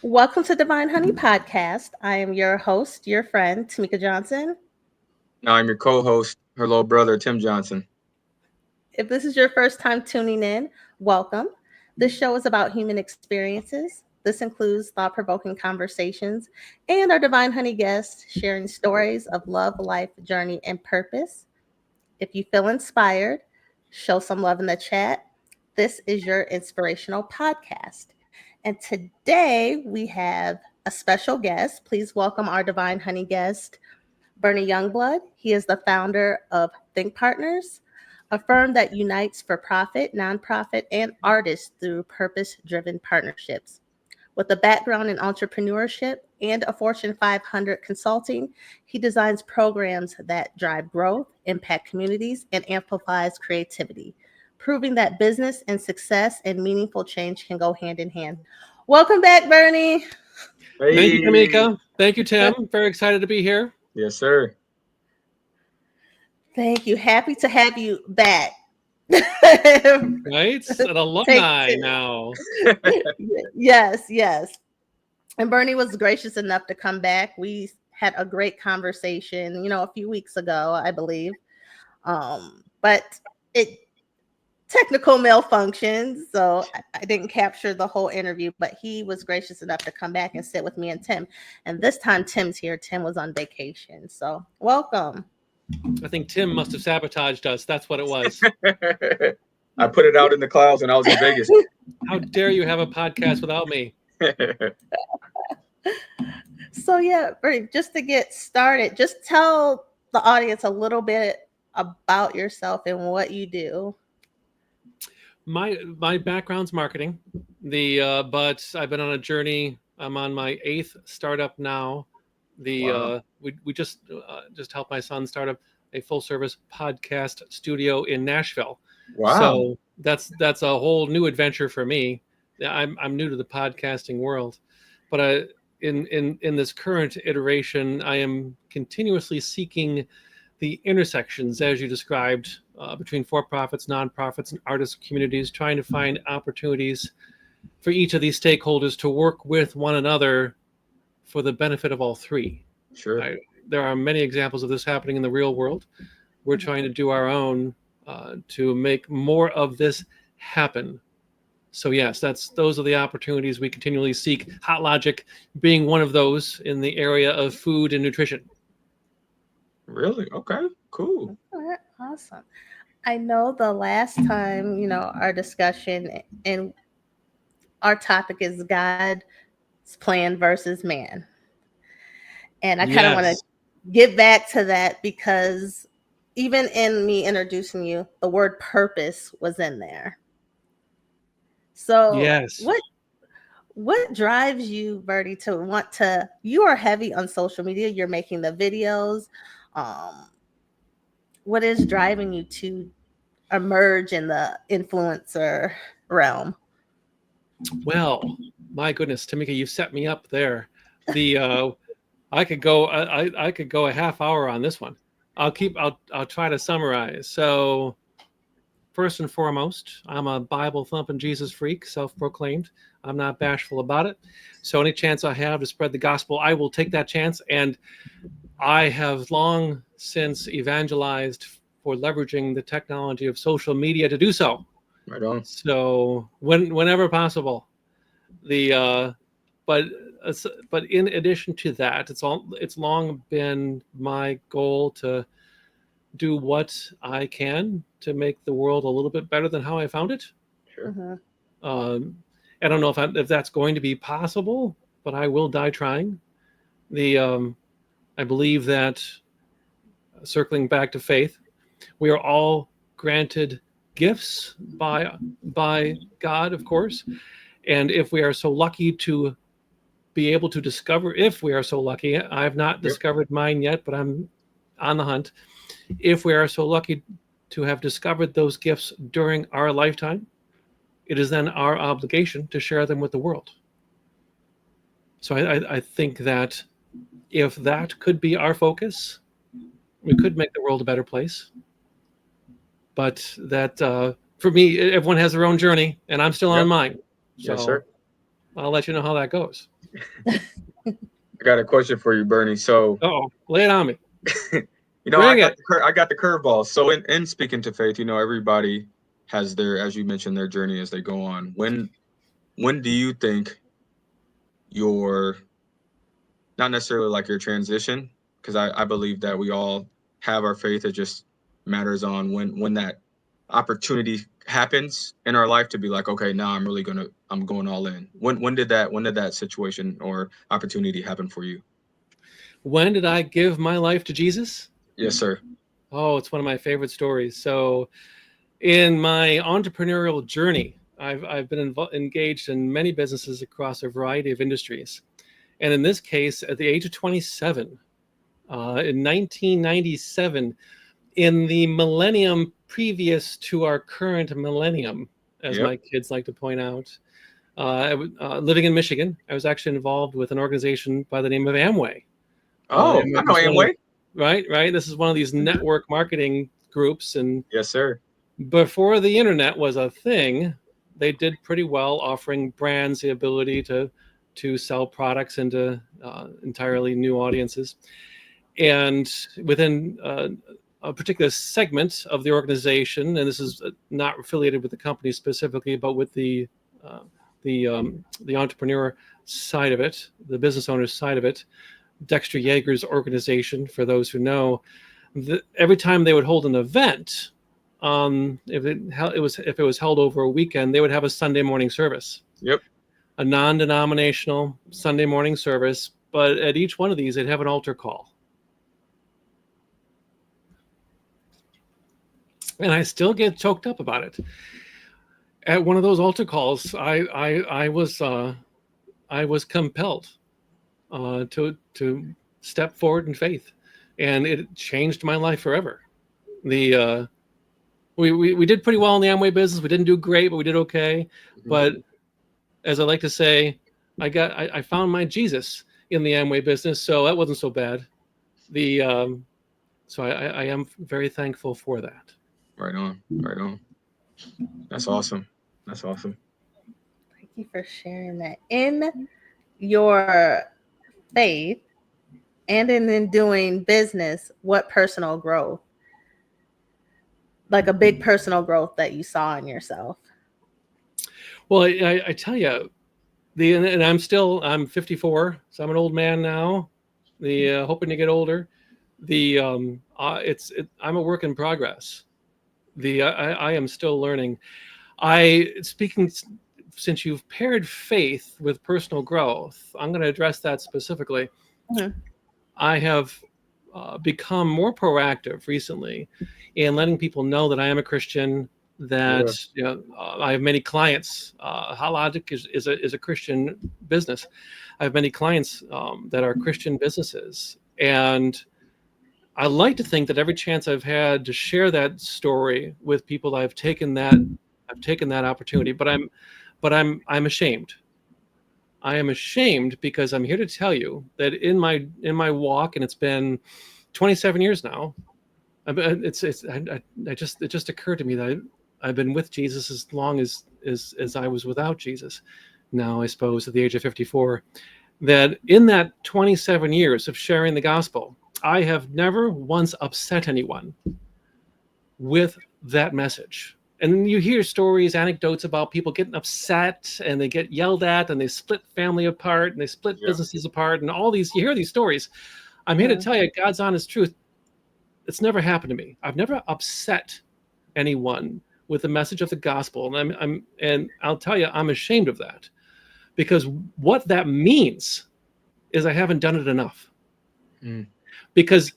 Welcome to Divine Honey Podcast. I am your host, your friend, Tamika Johnson. Now I'm your co-host, her little brother, Tim Johnson. If this is your first time tuning in, welcome. This show is about human experiences. This includes thought provoking conversations and our Divine Honey guests sharing stories of love, life, journey, and purpose. If you feel inspired, show some love in the chat. This is your inspirational podcast. And today we have a special guest. Please welcome our Divine Honey guest, Bernie Youngblood. He is the founder of Think Partners, a firm that unites for profit, nonprofit, and artists through purpose driven partnerships. With a background in entrepreneurship and a Fortune 500 consulting, he designs programs that drive growth, impact communities, and amplifies creativity, proving that business and success and meaningful change can go hand in hand. Welcome back, Bernie. Thank you, Hey, Tamika. Thank you, Tim. Very excited to be here. yes, sir. Thank you. Happy to have you back. Right? An Take alumni two. now. Yes, yes. And Bernie was gracious enough to come back. We had a great conversation, a few weeks ago, I believe. But it technical malfunctions, so I didn't capture the whole interview. But he was gracious enough to come back and sit with me and Tim. And this time, Tim's here. Tim was on vacation, so welcome. I think Tim must have sabotaged us. That's what it was. I put it out in the clouds when I was in Vegas. How dare you have a podcast without me? So yeah, Bernie, just to get started, just tell the audience a little bit about yourself and what you do. My background's marketing. But I've been on a journey. I'm on my 8th startup now. Wow. We just helped my son start up a full service podcast studio in Nashville. Wow. So that's a whole new adventure for me. I'm new to the podcasting world, but in this current iteration, I am continuously seeking the intersections, as you described, between for-profits, nonprofits, and artist communities, trying to find opportunities for each of these stakeholders to work with one another for the benefit of all three. Sure. There are many examples of this happening in the real world. We're trying to do our own to make more of this happen. So yes, those are the opportunities we continually seek. Hot Logic being one of those in the area of food and nutrition. Really? Okay. Cool. All right, awesome. I know the last time, our discussion and our topic is God's plan versus man. And I kind of want to Yes. get back to that because even in me introducing you, the word purpose was in there. So Yes. what drives you, Bertie, to want to? You are heavy on social media. You're making the videos. Um, what is driving you to emerge in the influencer realm? Well, my goodness, Tamika, you've set me up there. The I could go I could go a half hour on this one. I'll try to summarize. So first and foremost, I'm a Bible thumping Jesus freak, self-proclaimed. I'm not bashful about it. So any chance I have to spread the gospel, I will take that chance. And I have long since evangelized for leveraging the technology of social media to do so. Right on. So whenever possible, the but in addition to that, it's long been my goal to do what I can to make the world a little bit better than how I found it. Sure. Um, I don't know if that's going to be possible, but I will die trying. I believe that, circling back to faith, we are all granted gifts by God, of course, and if we are so lucky to be able to discover, if we are so lucky, I've not Yep. discovered mine yet, but I'm on the hunt. If we are so lucky to have discovered those gifts during our lifetime, it is then our obligation to share them with the world. So I think that if that could be our focus, we could make the world a better place. But that, for me, everyone has their own journey, and I'm still Yep. on mine. Yes, So sir. I'll let you know how that goes. I got a question for you, Bernie. So, Oh, lay it on me. I Bring got it. I got the curveball. So, in speaking to faith, everybody has their, as you mentioned, their journey as they go on. When do you think your, not necessarily like your transition, because I believe that we all have our faith. It just matters on when that opportunity happens in our life to be like, okay, now I'm going all in. When did that situation or opportunity happen for you? When did I give my life to Jesus? Yes, sir. Oh, it's one of my favorite stories. So, in my entrepreneurial journey, I've been engaged in many businesses across a variety of industries. And in this case, at the age of 27, in 1997, in the millennium previous to our current millennium, as Yep. my kids like to point out, living in Michigan, I was actually involved with an organization by the name of Amway. Oh, I Amway know was one of, Amway. right. This is one of these network marketing groups, and Yes, sir. before the internet was a thing, they did pretty well, offering brands the ability to sell products into entirely new audiences. And within a particular segment of the organization, and this is not affiliated with the company specifically, but with uh, the entrepreneur side of it, the business owner side of it, Dexter Yeager's organization, for those who know, every time they would hold an event, if it was held over a weekend, they would have a Sunday morning service, Yep. a non-denominational Sunday morning service. But at each one of these, they'd have an altar call, and I still get choked up about it. At one of those altar calls, I was compelled to step forward in faith, and it changed my life forever. The we did pretty well in the Amway business. We didn't do great, but we did okay. Mhm. But as I like to say, I found my Jesus in the Amway business, so that wasn't so bad. The So I am very thankful for that. Right on. Right on. That's awesome. That's awesome. Thank you for sharing that. In your faith and in doing business, what personal growth, like a big personal growth that you saw in yourself? Well, I tell you, and I'm 54, so I'm an old man now. Hoping to get older. I'm a work in progress. I am still learning. Speaking, since you've paired faith with personal growth, I'm going to address that specifically. Mhm. I have become more proactive recently in letting people know that I am a Christian. That Yeah. I have many clients. Hologic is a Christian business. I have many clients that are Christian businesses, and I like to think that every chance I've had to share that story with people, I've taken that opportunity. But I'm ashamed. I am ashamed because I'm here to tell you that in my walk, and it's been 27 years now. It just occurred to me that I've been with Jesus as long as I was without Jesus. Now, I suppose at the age of 54, that in that 27 years of sharing the gospel, I have never once upset anyone with that message. And you hear stories, anecdotes about people getting upset and they get yelled at and they split family apart and they split Yeah. businesses apart and all these, you hear these stories. I'm here to Mhm. tell you God's honest truth. It's never happened to me. I've never upset anyone with the message of the gospel. And I'll tell you, I'm ashamed of that, because what that means is I haven't done it enough. Mm. Because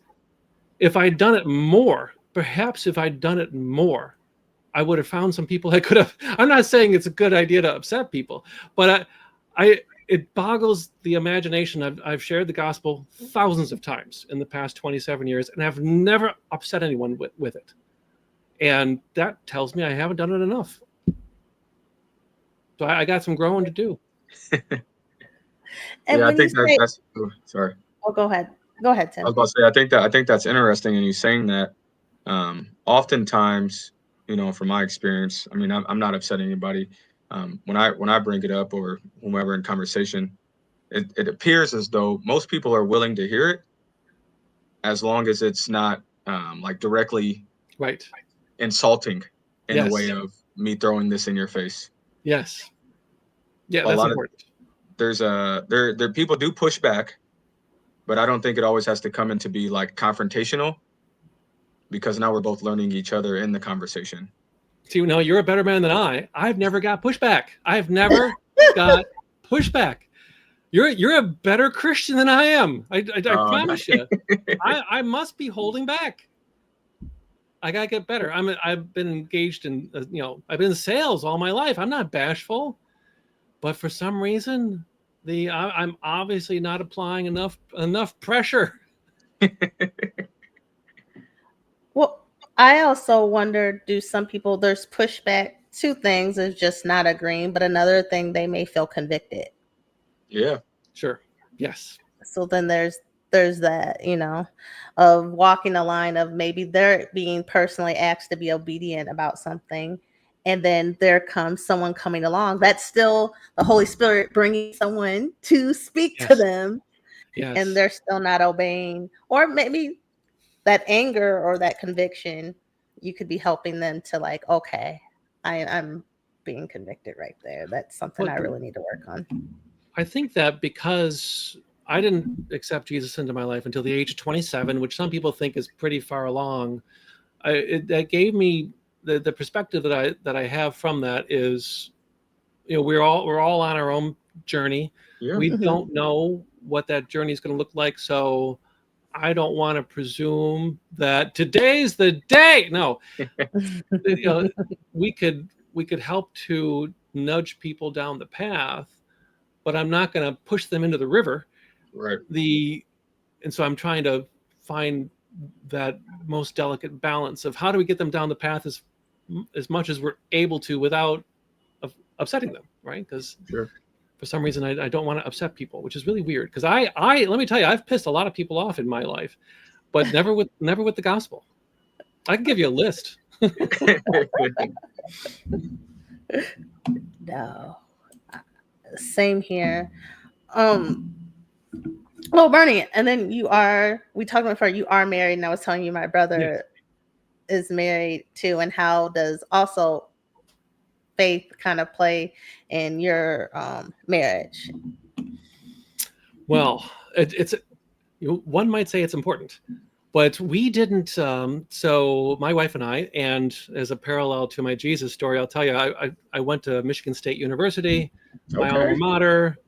if I'd done it more, perhaps if I'd done it more, I would have found some people I could have. I'm not saying it's a good idea to upset people, but it boggles the imagination. I've shared the gospel thousands of times in the past 27 years, and I've never upset anyone with it. And that tells me I haven't done it enough. So I got some growing to do. And Yeah, I when you think say, that's oh, sorry. oh, go ahead. Go ahead, I was Tim. about to say, I think that's interesting, and you saying that. Oftentimes, from my experience, I mean, I'm not upsetting anybody. when I bring it up or whomever in conversation, it appears as though most people are willing to hear it as long as it's not like directly Right. insulting in the Yes. way of me throwing this in your face. Yes. Yeah, A that's lot of important. there people do push back, but I don't think it always has to come into be like confrontational, because now we're both learning each other in the conversation. See, no, you're a better man than I. I've never got pushback. I've never got pushback. You're a better Christian than I am. I promise you. I must be holding back. I gotta get better. I've been engaged in I've been in sales all my life. I'm not bashful, but for some reason, I'm obviously not applying enough pressure. Well, I also wonder, do some people, there's pushback, two things is just not agreeing, but another thing, they may feel convicted. Yeah. Sure. Yes. So then there's that, of walking the line of maybe they're being personally asked to be obedient about something, and then there comes someone coming along, that's still the Holy Spirit bringing someone to speak to Yes. them, Yes. and they're still not obeying. Or maybe that anger or that conviction, you could be helping them to like, okay, I'm being convicted right there. That's something I really need to work on. I think that because I didn't accept Jesus into my life until the age of 27, which some people think is pretty far along, that gave me the perspective that I have from that is, we're all on our own journey. Yeah. We Mhm. don't know what that journey is going to look like, so I don't want to presume that today's the day. No, we could help to nudge people down the path, but I'm not going to push them into the river. Right. And so I'm trying to find that most delicate balance of how do we get them down the path as much as we're able to without upsetting them, right? Because Sure. for some reason I don't want to upset people, which is really weird. Because I let me tell you, I've pissed a lot of people off in my life, but never with the gospel. I can give you a list. No, same here. Well, Bernie, and then we talked about before, you are married, and I was telling you my brother is married too, and how does also faith kind of play in your marriage? Well, it's one might say it's important, but we didn't. So my wife and I, and as a parallel to my Jesus story, I'll tell you, I went to Michigan State University, my Okay. alma mater,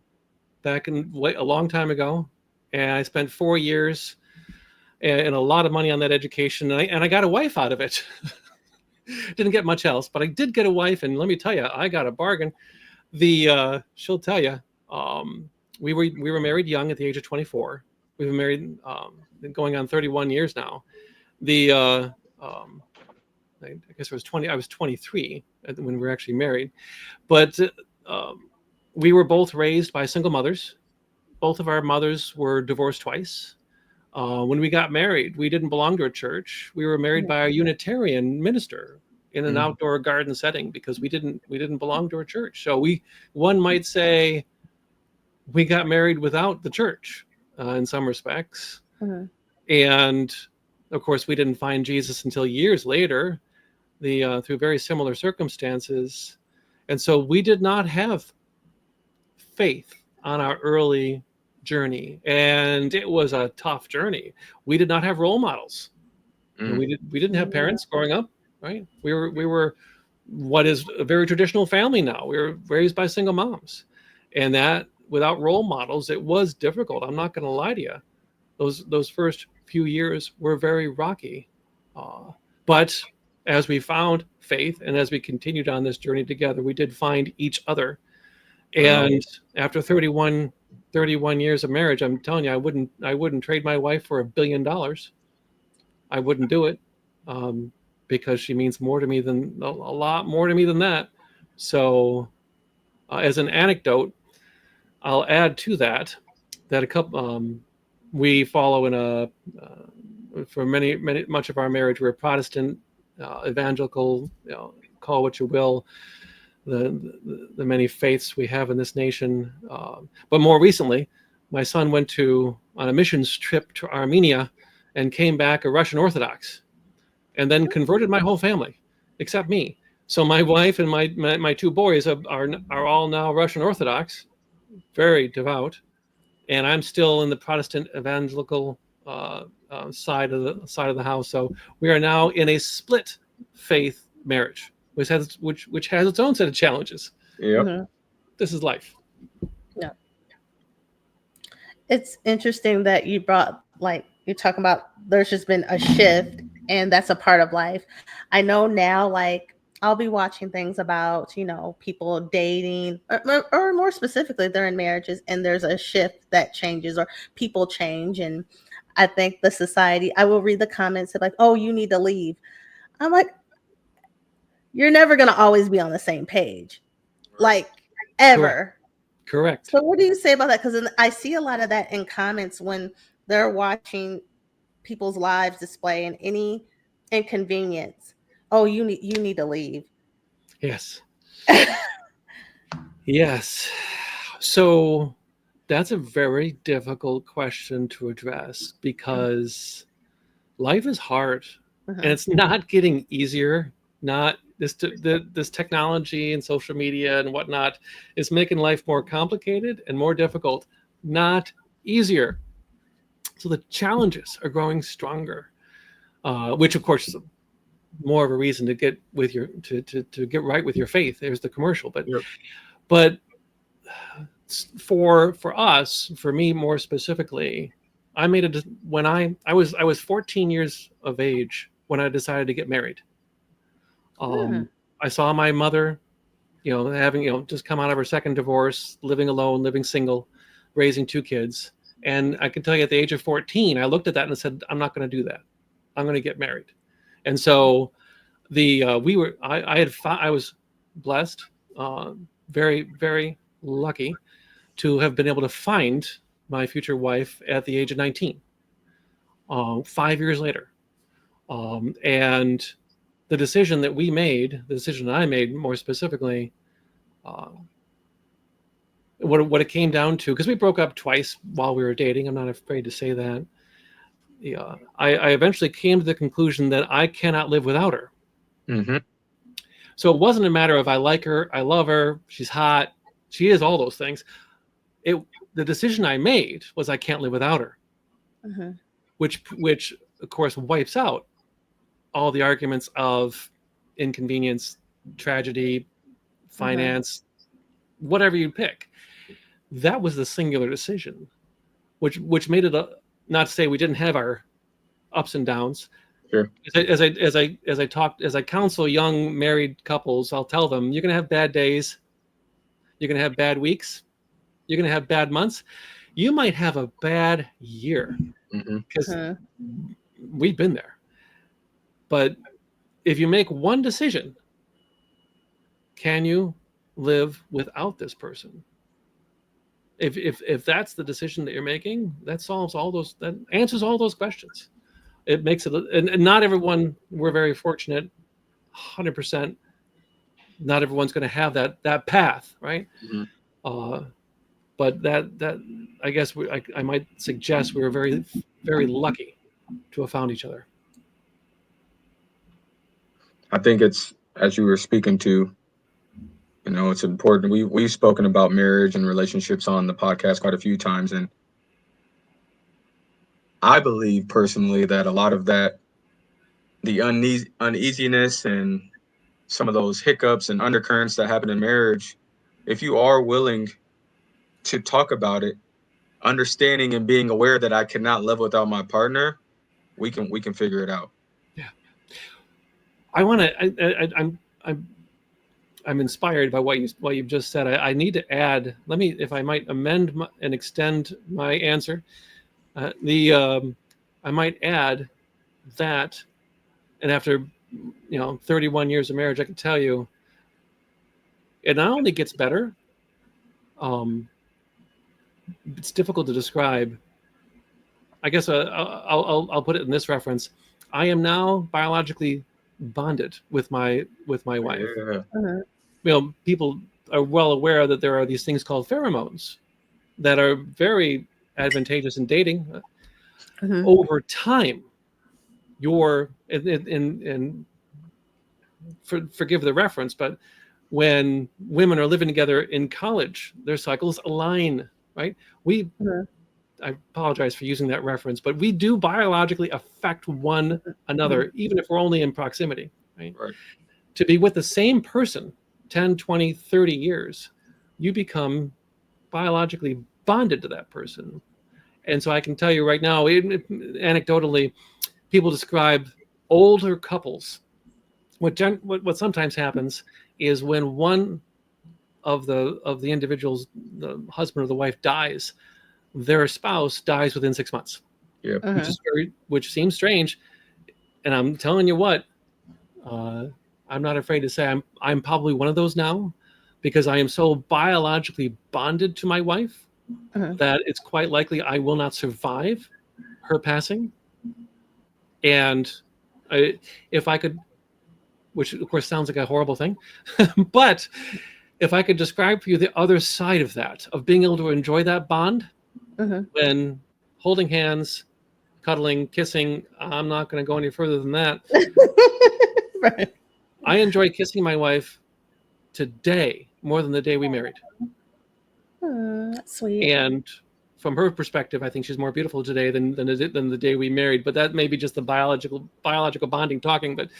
back in a long time ago, and I spent 4 years and a lot of money on that education, and I got a wife out of it. Didn't get much else, but I did get a wife, and let me tell you, I got a bargain. She'll tell you, we were married young at the age of 24. We've been married going on 31 years now. I guess it was 20. I was 23 when we were actually married, but we were both raised by single mothers. Both of our mothers were divorced twice. When we got married, we didn't belong to a church. We were married by a Unitarian minister in an outdoor garden setting because we didn't belong to a church. So one might say we got married without the church in some respects. Mhm. And of course, we didn't find Jesus until years later, through very similar circumstances. And so we did not have faith on our early journey, and it was a tough journey. We did not have role models. We didn't have parents growing up, right? We were what is a very traditional family now. We were raised by single moms, and that without role models, it was difficult. I'm not going to lie to you. Those first few years were very rocky, but as we found faith and as we continued on this journey together, we did find each other. And after 31 years of marriage, I'm telling you, I wouldn't trade my wife for $1 billion. I wouldn't do it, because she means more to me than a lot more to me than that. So, as an anecdote, I'll add to that a couple. We follow in for much of our marriage, we're Protestant, evangelical, call what you will. the many faiths we have in this nation. But more recently, my son went on a missions trip to Armenia and came back a Russian Orthodox, and then converted my whole family except me. So my wife and my two boys are all now Russian Orthodox, very devout, and I'm still in the Protestant evangelical side of the house. So we are now in a split faith marriage, which has its own set of challenges. Yep. Mhm. This is life. Yeah. It's interesting that you brought, like, you're talking about there's just been a shift, and that's a part of life. I know now, like, I'll be watching things about, people dating, or more specifically, they're in marriages and there's a shift that changes, or people change. And I think the society, I will read the comments of like, oh, you need to leave. I'm like, you're never going to always be on the same page, like, ever. Correct. So what do you say about that? Because I see a lot of that in comments when they're watching people's lives display and any inconvenience. Oh, you need to leave. Yes. Yes. So that's a very difficult question to address because life is hard, and it's not getting easier. Not this technology and social media and whatnot is making life more complicated and more difficult, not easier. So the challenges are growing stronger, which of course is more of a reason to get with to get right with your faith. There's the commercial, but Yep. but for us, for me more specifically, I made it when I was 14 years of age when I decided to get married. I saw my mother, having just come out of her second divorce, living alone, living single, raising two kids, and I can tell you at the age of 14, I looked at that and said, I'm not going to do that. I'm going to get married. And so I was blessed, very, very lucky to have been able to find my future wife at the age of 19, 5 years later. And the decision that I made more specifically, what it came down to, because we broke up twice while we were dating. I'm not afraid to say that. Yeah, I eventually came to the conclusion that I cannot live without her. Mm-hmm. So it wasn't a matter of I like her, I love her, she's hot, she is all those things. The decision I made was I can't live without her, which of course wipes out all the arguments of inconvenience, tragedy, finance, whatever you pick. That was the singular decision, which made it not to say we didn't have our ups and downs. Sure. As I counsel young married couples, I'll tell them you're going to have bad days, you're going to have bad weeks, you're going to have bad months, you might have a bad year, because we've been there. But if you make one decision, can you live without this person? If that's the decision that you're making, that answers all those questions. It makes it, and not everyone, we're very fortunate, 100%. Not everyone's going to have that path, right? But that I guess I might suggest we were very, very lucky to have found each other. I think it's, as you were speaking to, it's important. We've spoken about marriage and relationships on the podcast quite a few times, and I believe personally that a lot of that, the uneasiness and some of those hiccups and undercurrents that happen in marriage, if you are willing to talk about it, understanding and being aware that I cannot live without my partner, we can figure it out. Yeah. I'm inspired by what you've just said. I need to add, if I might amend and extend my answer, I might add that, and after 31 years of marriage, I can tell you, it not only gets better, it's difficult to describe. I guess I'll put it in this reference. I am now biologically bonded with my wife. Yeah. people are well aware that there are these things called pheromones that are very advantageous in dating. Mhm. Over time, your and forgive the reference, but when women are living together in college, their cycles align, right? We Mhm. I apologize for using that reference, but we do biologically affect one Mhm. another, even if we're only in proximity, right? Right. To be with the same person 10, 20, 30 years, you become biologically bonded to that person. And so I can tell you right now, anecdotally, people describe older couples. What sometimes happens is when one of the individuals, the husband or the wife, dies, their spouse dies within 6 months, Yeah. Mhm. which seems strange. And I'm telling you what, uh, I'm not afraid to say I'm probably one of those now, because I am so biologically bonded to my wife Mhm. that it's quite likely I will not survive her passing. And if I could, which of course sounds like a horrible thing, but if I could describe for you the other side of that, of being able to enjoy that bond Mhm. when holding hands, cuddling, kissing, I'm not going to go any further than that. Right. I enjoy kissing my wife today more than the day we married. That's sweet. And from her perspective, I think she's more beautiful today than the day we married. But that may be just the biological bonding talking. But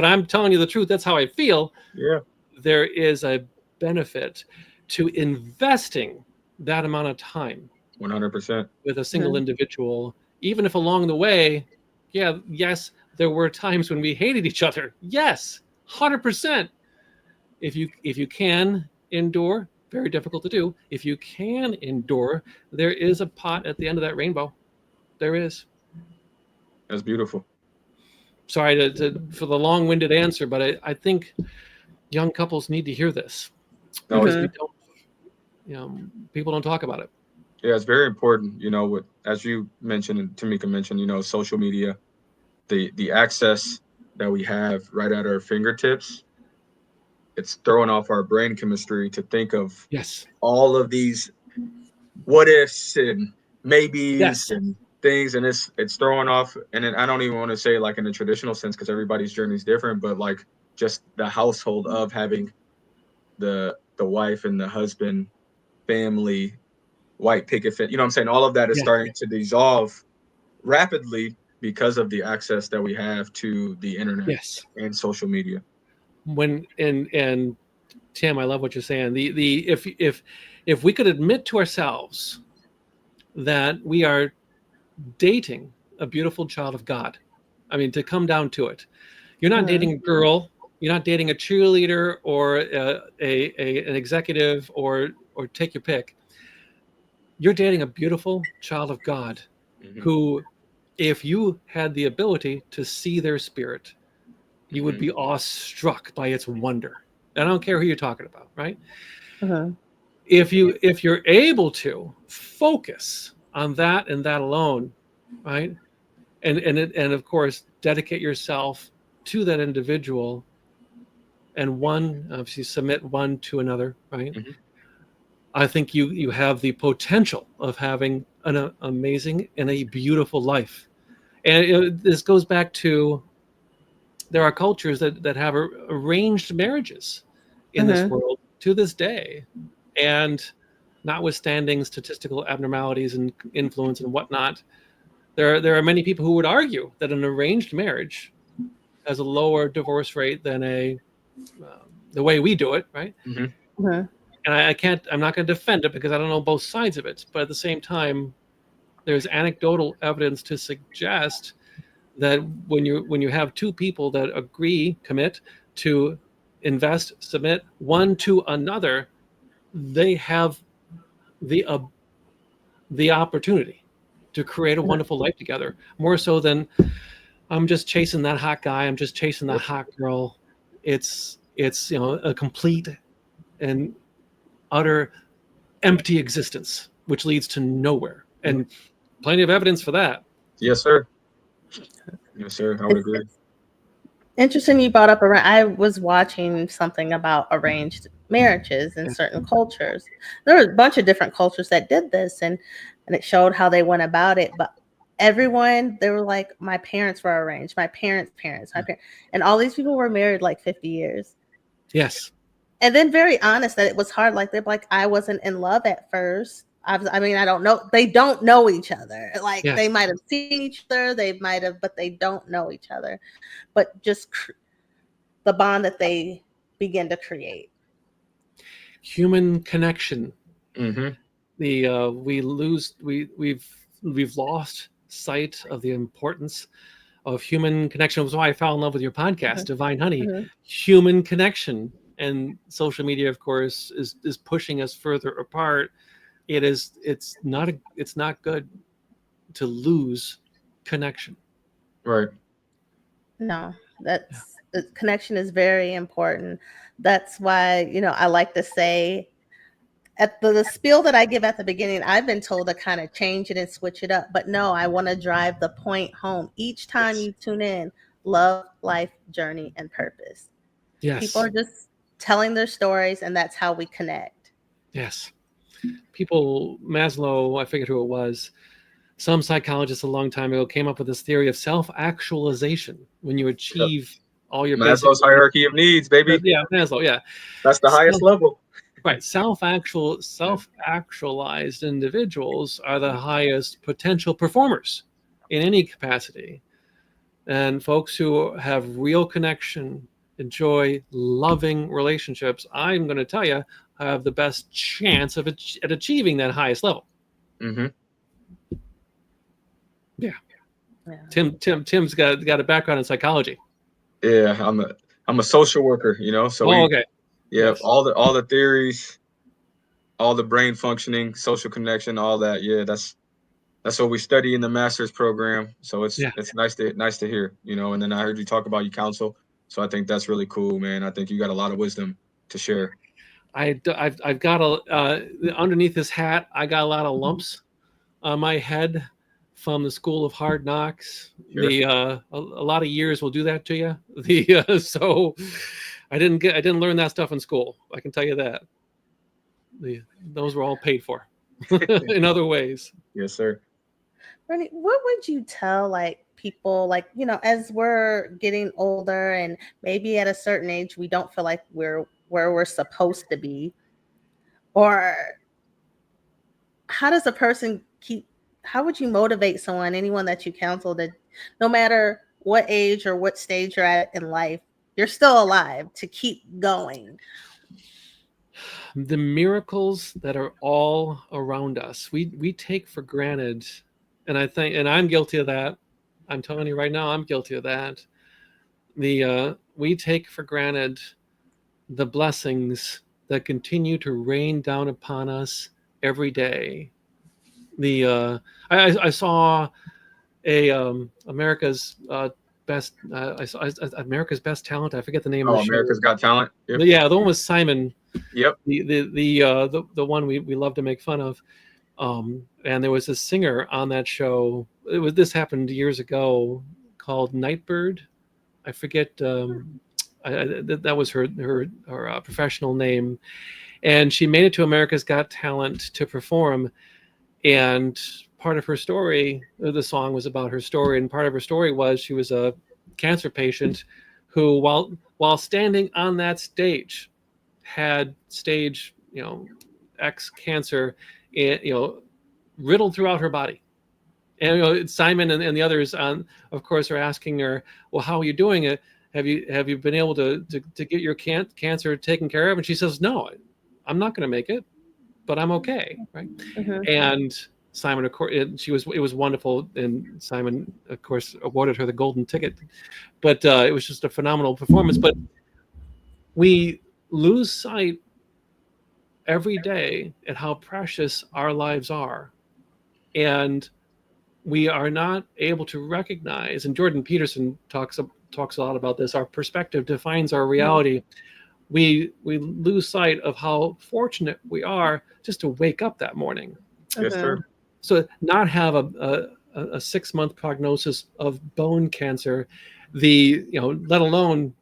I'm telling you the truth. That's how I feel. Yeah. There is a benefit to investing that amount of time 100%. with a single Mhm. individual, even if along the way, yes, there were times when we hated each other. Yes, 100%. If you can endure, very difficult to do. If you can endure, there is a pot at the end of that rainbow. There is. That's beautiful. Sorry for the long-winded answer, but I think young couples need to hear this, No, because it's, we Mhm. don't, people don't talk about it. yeah, it's very important, with, as you mentioned and Tamika mentioned, social media, the access that we have right at our fingertips, it's throwing off our brain chemistry to think of Yes. all of these what ifs and maybes Yes. and things, and it's throwing off. And then I don't even want to say like in a traditional sense, because everybody's journey is different, but like just the household of having the wife and the husband, family, white picket fence, what I'm saying, all of that is Yes. starting to dissolve rapidly because of the access that we have to the internet Yes. and social media. When and Tim, I love what you're saying. The if we could admit to ourselves that we are dating a beautiful child of God, I mean, to come down to it, you're not Mhm. dating a girl, you're not dating a cheerleader or an executive or take your pick. You're dating a beautiful child of God Hmm. who, if you had the ability to see their spirit, you would Hmm. be awestruck by its wonder. I don't care who you're talking about, right? Mhm. If you're able to focus on that and that alone, right? And of course dedicate yourself to that individual, and one obviously submit one to another, right? Hmm. I think you have the potential of having an amazing and a beautiful life. And this goes back to, there are cultures that have arranged marriages in this Mhm. world to this day, and notwithstanding statistical abnormalities and influence and whatnot, there are many people who would argue that an arranged marriage has a lower divorce rate than the way we do it, right? Hmm. Mhm. And I'm not going to defend it because I don't know both sides of it, but at the same time, there's anecdotal evidence to suggest that when you have two people that commit to invest, submit one to another, they have the uh, the opportunity to create a Mhm. wonderful life together, more so than I'm just chasing that hot guy, I'm just chasing that Yep. hot girl. It's a complete and utter empty existence, which leads to nowhere, Yep. and plenty of evidence for that. Yes, sir. Yes, sir. I would It's agree. Interesting you brought up I was watching something about arranged marriages in Yeah. certain cultures. There were a bunch of different cultures that did this, and it showed how they went about it. But everyone, they were like, my parents were arranged, my parents, my parents, and all these people were married like 50 years. Yes. And then very honest that it was hard. Like they're like, I wasn't in love at first. I mean, I don't know. They don't know each other. Like Yes. they might have seen each other, they might have, but they don't know each other. But just the bond that they begin to create. Human connection. Mm-hmm. We've lost sight of the importance of human connection. That's why I fell in love with your podcast, Divine Honey. Mm-hmm. Human connection. And social media, of course, is pushing us further apart. It's not good to lose connection. Right. No, connection is very important. That's why, I like to say at the spiel that I give at the beginning, I've been told to kind of change it and switch it up. But no, I want to drive the point home. Each time Yes. you tune in, love, life, journey, and purpose. Yes. People are just telling their stories, and that's how we connect. Yes. People, Maslow, I forget who it was, some psychologist a long time ago came up with this theory of self-actualization. When you achieve all your Maslow's hierarchy of needs, baby. Yeah, Maslow, yeah. That's the highest level. Right. Self-actualized individuals are the highest potential performers in any capacity. And folks who have real connection, enjoy loving relationships, I'm going to tell you, have the best chance at achieving that highest level. Mm-hmm. Yeah. Tim's got a background in psychology. Yeah, I'm a social worker, so okay. Yeah, Yes. all the theories, all the brain functioning, social connection, all that. Yeah, that's what we study in the master's program. So it's nice to hear, and then I heard you talk about you counsel. So I think that's really cool, man. I think you got a lot of wisdom to share. I've got underneath this hat, I got a lot of lumps on my head from the School of Hard Knocks. Sure. A lot of years will do that to you. So I didn't learn that stuff in school. I can tell you that. Those were all paid for in other ways. Yes, sir. Bernie, what would you tell people as we're getting older and maybe at a certain age we don't feel like we're where we're supposed to be, or how does a person how would you motivate anyone that you counsel, that no matter what age or what stage you're at in life, you're still alive, to keep going? The miracles that are all around us, we take for granted. And I'm guilty of that. I'm telling you right now, I'm guilty of that. We take for granted the blessings that continue to rain down upon us every day. I saw America's best America's Best Talent. I forget the name of the show. America's Got Talent. Yep. Yeah, the one with Simon. Yep. The one we love to make fun of. And there was a singer on that show. This happened years ago, called Nightbird. I forget. That was her professional name, and she made it to America's Got Talent to perform. And part of her story, the song was about her story, and part of her story was she was a cancer patient who, while standing on that stage, had stage X cancer, riddled throughout her body. And Simon and the others, of course, are asking her, "Well, how are you doing it? Have you been able to get your cancer taken care of?" And she says, "No, I'm not going to make it, but I'm okay." Right. Mm-hmm. And Simon, of course, it was wonderful, and Simon, of course, awarded her the golden ticket. But it was just a phenomenal performance. But we lose sight every day at how precious our lives are, and we are not able to recognize. And Jordan Peterson talks a lot about this. Our perspective defines our reality. We lose sight of how fortunate we are just to wake up that morning. Yes, sir. So not have a 6-month prognosis of bone cancer, let alone,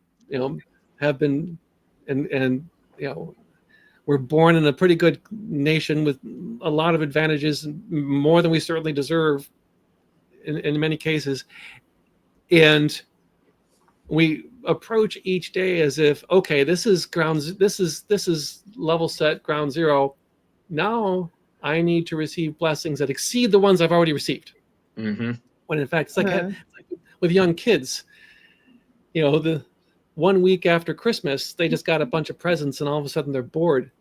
have been, and we're born in a pretty good nation with a lot of advantages, more than we certainly deserve in many cases. And we approach each day as if, okay, this is level set, ground zero. Now I need to receive blessings that exceed the ones I've already received. Mm-hmm. When in fact, it's like with young kids, the 1 week after Christmas, they just got a bunch of presents and all of a sudden they're bored.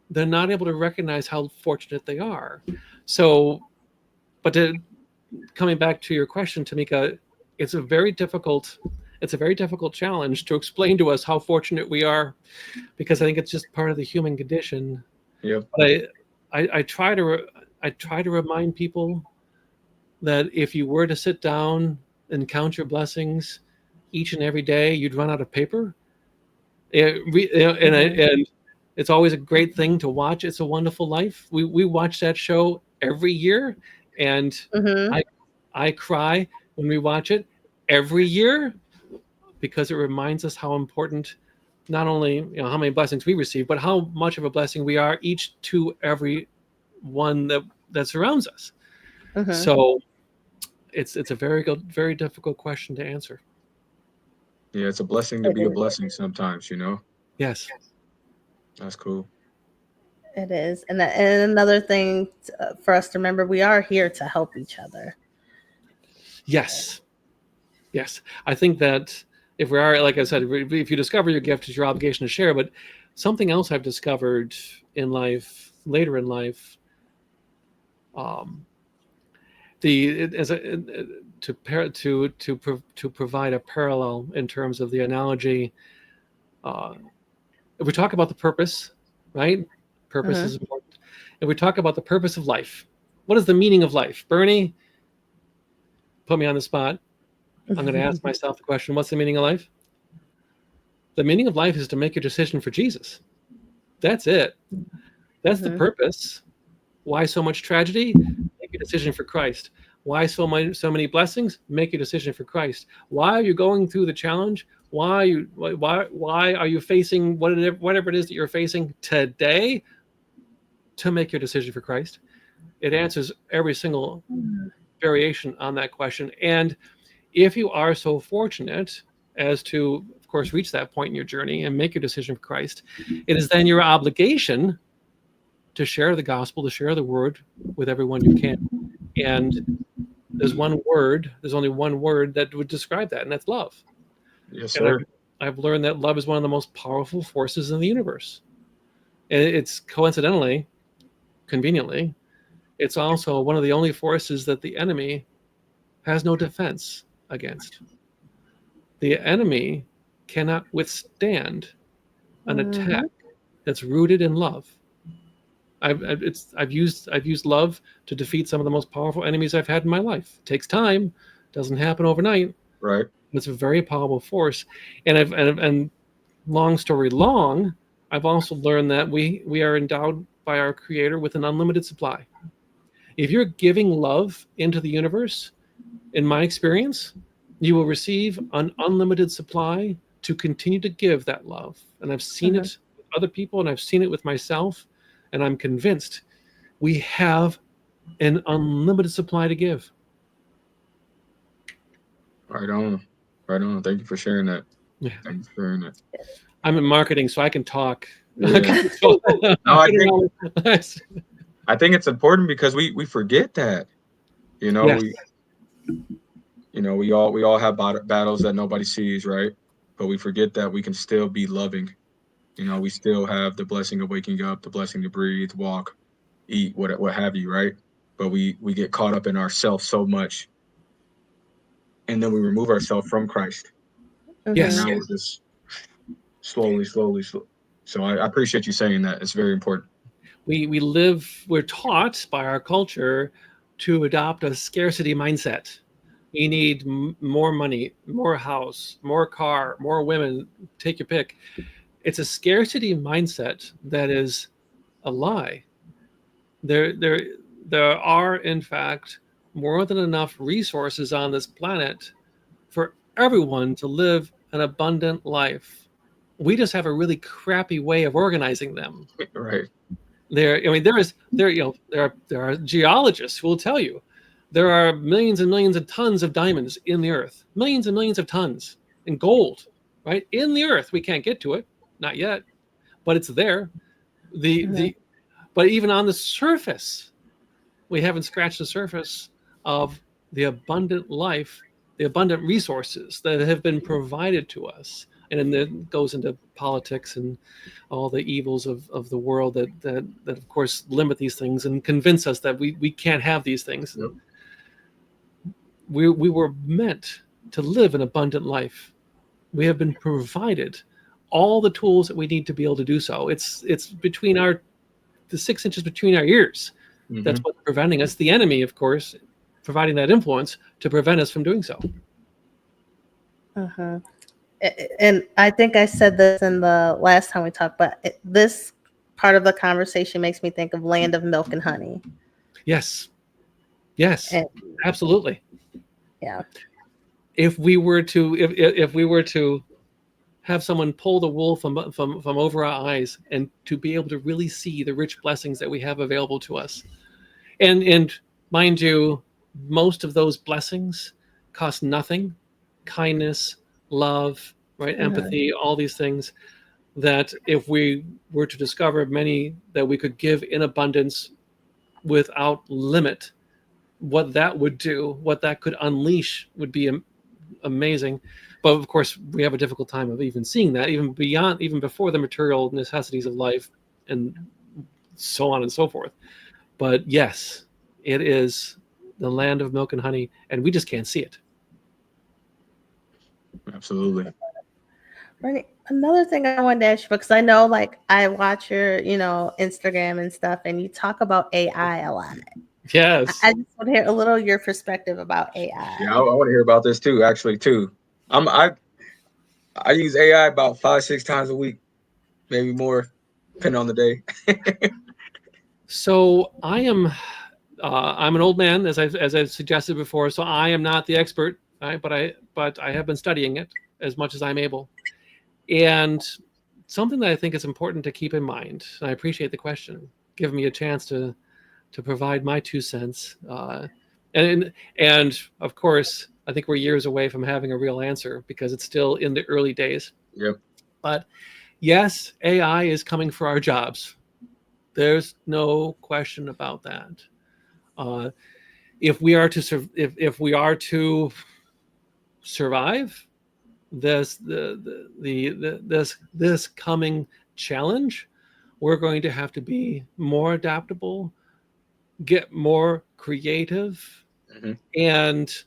They're not able to recognize how fortunate they are. So, but coming back to your question, Tamika, it's a very difficult challenge to explain to us how fortunate we are, because I think it's just part of the human condition. Yeah. But I try to remind people that if you were to sit down and count your blessings each and every day, you'd run out of paper. And it's always a great thing to watch It's a Wonderful Life. We watch that show every year, and I cry when we watch it every year, because it reminds us how important, not only how many blessings we receive, but how much of a blessing we are each to every one that surrounds us. So it's a very difficult question to answer. Yeah, it's a blessing to be a blessing sometimes, Yes. That's cool. It is. And another thing for us to remember, we are here to help each other. Yes. I think that if we are, like I said, if you discover your gift, it's your obligation to share. But something else I've discovered in life, later in life, to provide a parallel in terms of the analogy. If we talk about the purpose, right? Purpose is important. If we talk about the purpose of life, what is the meaning of life? Bernie, put me on the spot. I'm going to ask myself the question, what's the meaning of life? The meaning of life is to make your decision for Jesus. That's it. That's the purpose. Why so much tragedy? Make a decision for Christ. Why so many blessings? Make a decision for Christ. Why are you going through the challenge? Why are you facing whatever it is that you're facing today? To make your decision for Christ. It answers every single variation on that question. And if you are so fortunate as to, of course, reach that point in your journey and make your decision for Christ, it is then your obligation to share the gospel, to share the word with everyone you can. And there's only one word that would describe that, and that's love. Yes, sir. And I've learned that love is one of the most powerful forces in the universe. And it's conveniently, it's also one of the only forces that the enemy has no defense against. The enemy cannot withstand an attack that's rooted in love. I've used love to defeat some of the most powerful enemies I've had in my life. It takes time, doesn't happen overnight. Right. It's a very powerful force. And long story long, I've also learned that we are endowed by our Creator with an unlimited supply. If you're giving love into the universe, in my experience, you will receive an unlimited supply to continue to give that love. And I've seen it with other people, and I've seen it with myself, and I'm convinced we have an unlimited supply to give. Right on. Thank you for sharing that. Yeah. Thank you for sharing that. I'm in marketing, so I can talk. Yeah. I think it's important because we forget that. Yes. We all have battles that nobody sees, right? But we forget that we can still be loving. We still have the blessing of waking up, the blessing to breathe, walk, eat, what have you, right? But we get caught up in ourselves so much, and then we remove ourselves from Christ. Yes. And now we're just slowly. So I appreciate you saying that. It's very important. We're taught by our culture to adopt a scarcity mindset. We need more money, more house, more car, more women, take your pick. It's a scarcity mindset that is a lie. There are, in fact, more than enough resources on this planet for everyone to live an abundant life. We just have a really crappy way of organizing them. Right. There are geologists who will tell you there are millions and millions of tons of diamonds in the earth, millions and millions of tons, and gold, right, in the earth. We can't get to it, not yet, but it's there. But even on the surface, we haven't scratched the surface of the abundant life, the abundant resources that have been provided to us. And then it goes into politics and all the evils of the world that of course limit these things and convince us that we can't have these things. Yep. We were meant to live an abundant life. We have been provided all the tools that we need to be able to do so. It's between the 6 inches between our ears. That's what's preventing us. The enemy, of course, providing that influence to prevent us from doing so. And I think I said this in the last time we talked, but this part of the conversation makes me think of Land of Milk and Honey. Yes, And, absolutely. yeah. If we were to have someone pull the wool from over our eyes and to be able to really see the rich blessings that we have available to us, and mind you, most of those blessings cost nothing. Kindness, love, right, empathy, all these things that if we were to discover many that we could give in abundance without limit, what that would do, what that could unleash would be amazing. But of course, we have a difficult time of even seeing that, even before the material necessities of life and so on and so forth. But yes, it is the land of milk and honey, and we just can't see it. Absolutely. Bernie, another thing I wanted to ask you, because I know, like, I watch your, Instagram and stuff, and you talk about AI a lot. Yes. I just want to hear a little your perspective about AI. Yeah, I want to hear about this too. Actually, too. I use AI about 5-6 times a week, maybe more, depending on the day. So I'm an old man, as I've suggested before. So I am not the expert, right? But I have been studying it as much as I'm able. And something that I think is important to keep in mind, and I appreciate the question, giving me a chance to provide my 2 cents. And of course, I think we're years away from having a real answer because it's still in the early days. Yep. But yes, AI is coming for our jobs. There's no question about that. If we are to survive this this coming challenge, we're going to have to be more adaptable, get more creative, and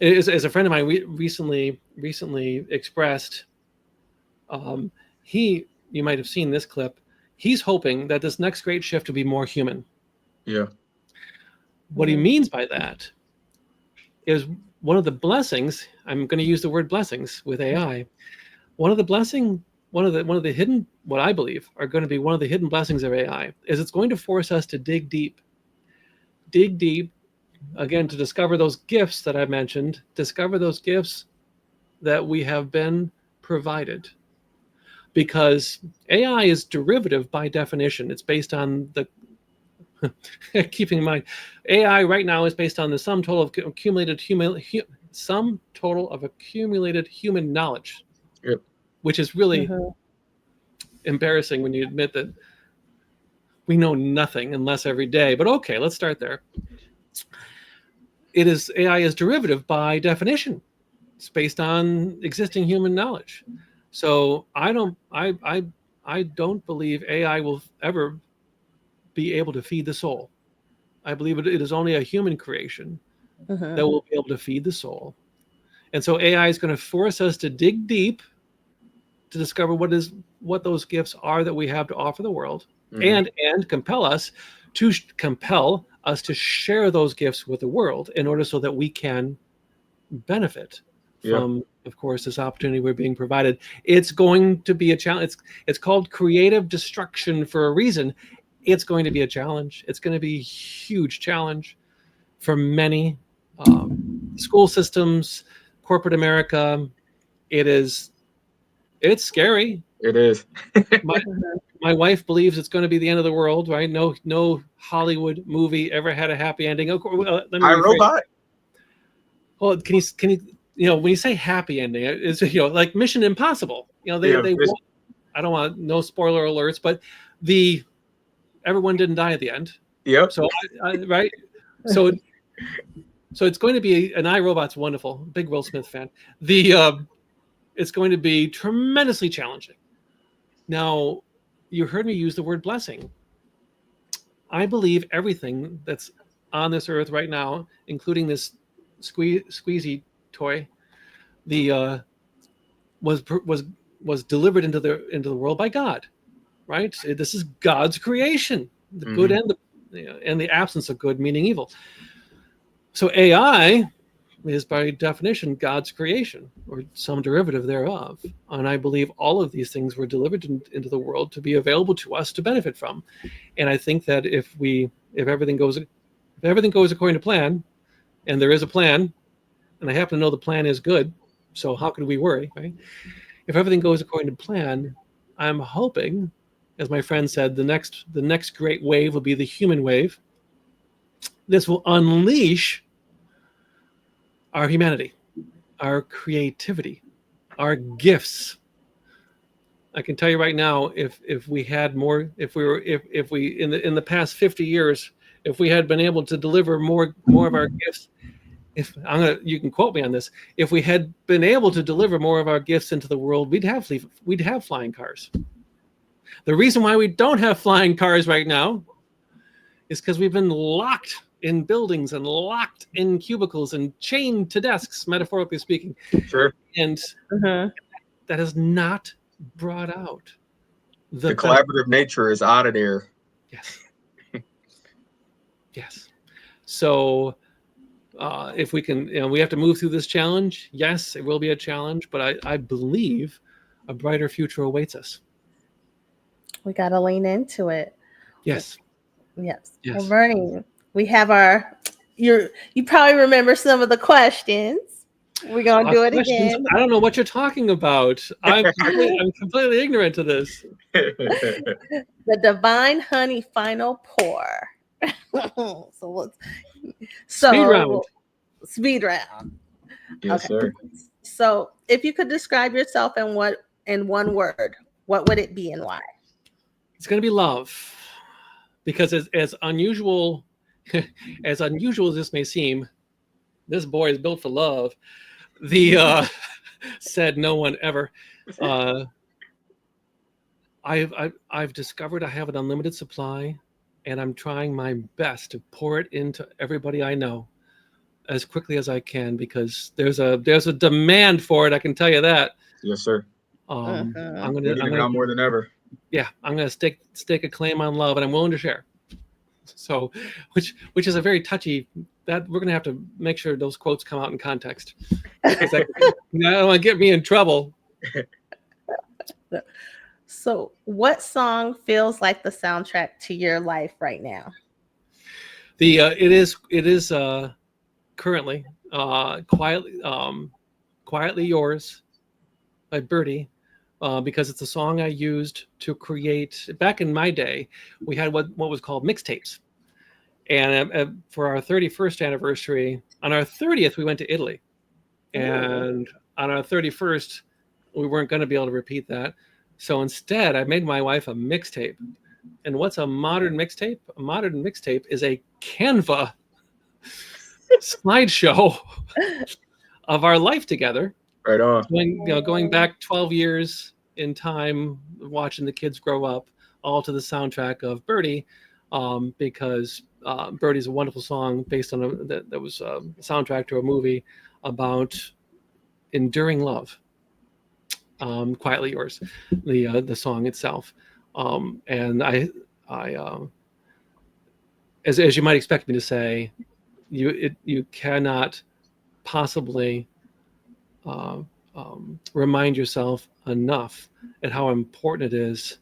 as a friend of mine recently expressed, you might have seen this clip. He's hoping that this next great shift will be more human. Yeah. What he means by that is one of the blessings. I'm going to use the word blessings with AI. One of the hidden, what I believe are going to be one of the hidden blessings of AI is it's going to force us to dig deep, again, to discover those gifts that I mentioned, discover those gifts that we have been provided. Because AI is derivative by definition. It's based on the keeping in mind, AI right now is based on the sum total of accumulated human knowledge. Yep. Which is really embarrassing when you admit that we know nothing unless every day. But okay, let's start there. AI is derivative by definition. It's based on existing human knowledge. So I don't believe AI will ever be able to feed the soul. I believe it is only a human creation that will be able to feed the soul. And so AI is going to force us to dig deep to discover what those gifts are that we have to offer the world, and compel us to share those gifts with the world in order so that we can benefit from, of course, this opportunity we're being provided. It's going to be a challenge. It's called creative destruction for a reason. It's going to be a challenge. It's going to be a huge challenge for many. school systems, corporate America. It's scary. It is. My wife believes it's going to be the end of the world, right? No Hollywood movie ever had a happy ending. Of course, let me I rephrase. Robot. Well, can you when you say happy ending, it's like Mission Impossible. They I don't want no spoiler alerts, but everyone didn't die at the end. Yep. So right. So it's going to be an iRobot's wonderful. Big Will Smith fan. It's going to be tremendously challenging. Now, you heard me use the word blessing. I believe everything that's on this earth right now, including this squeezy toy, was delivered into the world by God, right? This is God's creation, the good and the absence of good, meaning evil. So AI is by definition God's creation or some derivative thereof. And I believe all of these things were delivered into the world to be available to us to benefit from. And I think that if everything goes according to plan, and there is a plan, and I happen to know the plan is good, so how could we worry, right? If everything goes according to plan, I'm hoping, as my friend said, the next great wave will be the human wave. This will unleash our humanity, our creativity, our gifts. I can tell you right now, if we had more, if we in the past 50 years, if we had been able to deliver more of our gifts, you can quote me on this, if we had been able to deliver more of our gifts into the world, we'd have flying cars. The reason why we don't have flying cars right now is because we've been locked in buildings and locked in cubicles and chained to desks, metaphorically speaking. Sure. And that has not brought out the collaborative nature is out of there. Yes. Yes. So if we can, we have to move through this challenge. Yes, it will be a challenge, but I believe a brighter future awaits us. We got to lean into it. Yes. Yes. Well, Bernie, we have you probably remember some of the questions. We're going to do it again. I don't know what you're talking about. I'm completely ignorant to this. The Divine Honey Final Pour. Speed round. Yes, sir. So if you could describe yourself in one word, what would it be and why? It's going to be love. Because as unusual as this may seem, this boy is built for love. Said no one ever. I've discovered I have an unlimited supply, and I'm trying my best to pour it into everybody I know as quickly as I can, because there's a demand for it. I can tell you that. Yes, sir. I'm gonna more than ever. Yeah, I'm gonna stake a claim on love, and I'm willing to share. So, which is a very touchy. That we're gonna have to make sure those quotes come out in context. I don't want to get me in trouble. So, what song feels like the soundtrack to your life right now? It is currently Quietly Yours by Bertie. Because it's a song I used to create. Back in my day, we had what was called mixtapes, and for our 31st anniversary, on our 30th we went to Italy, and on our 31st we weren't going to be able to repeat that, so instead I made my wife a mixtape. And what's a modern mixtape? A modern mixtape is a Canva slideshow of our life together. Right on. Going back 12 years in time, watching the kids grow up, all to the soundtrack of Bertie, because Bertie's a wonderful song based on that was a soundtrack to a movie about enduring love. Quietly Yours, the song itself, and I as you might expect me to say, you cannot possibly remind yourself enough at how important it is,